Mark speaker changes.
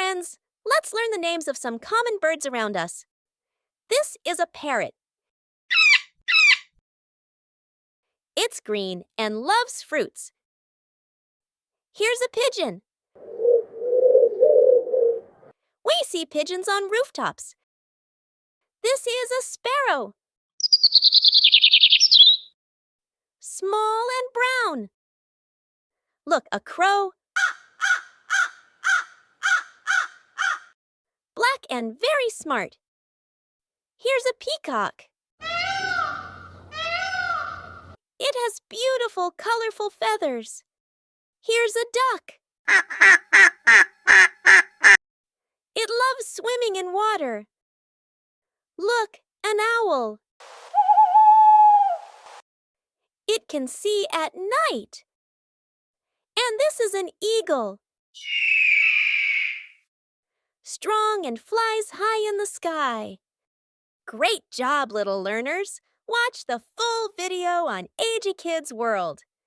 Speaker 1: friends, let's learn the names of some common birds around us. This is a parrot. It's green and loves fruits. Here's a pigeon. We see pigeons on rooftops. This is a sparrow. Small and brown. Look, a crow. Black and very smart. Here's a peacock. It has beautiful, colorful feathers. Here's a duck. It loves swimming in water. Look, an owl. It can see at night. And this is an eagle. Strong and flies high in the sky. Great job, little learners! Watch the full video on AJKIDZ World.